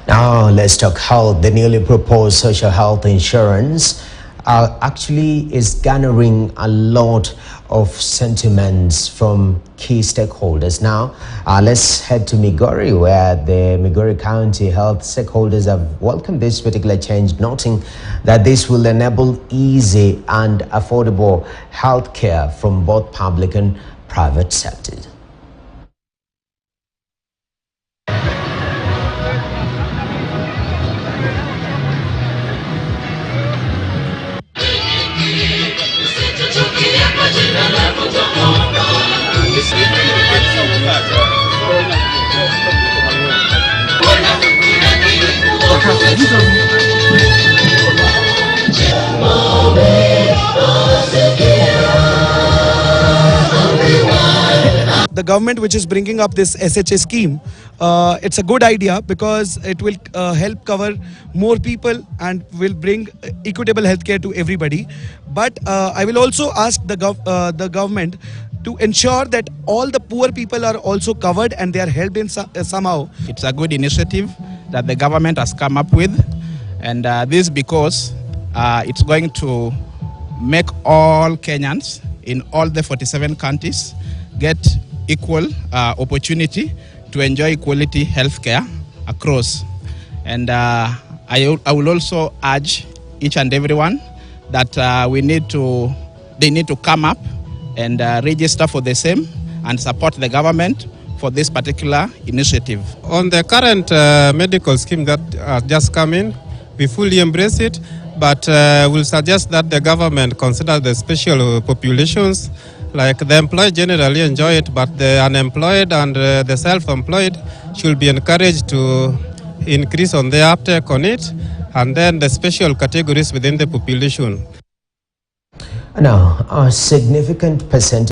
Now let's talk health. The newly proposed social health insurance actually is garnering a lot of sentiments from key stakeholders. Now let's head to Migori, where the Migori County health stakeholders have welcomed this particular change, noting that this will enable easy and affordable health care from both public and private sectors. The government which is bringing up this SHA scheme, it's a good idea because it will help cover more people and will bring equitable healthcare to everybody. But I will also ask the government to ensure that all the poor people are also covered and they are helped in somehow. It's a good initiative that the government has come up with, and this because it's going to make all Kenyans in all the 47 counties get equal opportunity to enjoy quality healthcare across. And I will also urge each and everyone that they need to come up and register for the same and support the government for this particular initiative. On the current medical scheme that has just come in, we fully embrace it, but we'll suggest that the government consider the special populations. Like the employed generally enjoy it, but the unemployed and the self-employed should be encouraged to increase on their uptake on it, and then the special categories within the population. Now, a significant percentage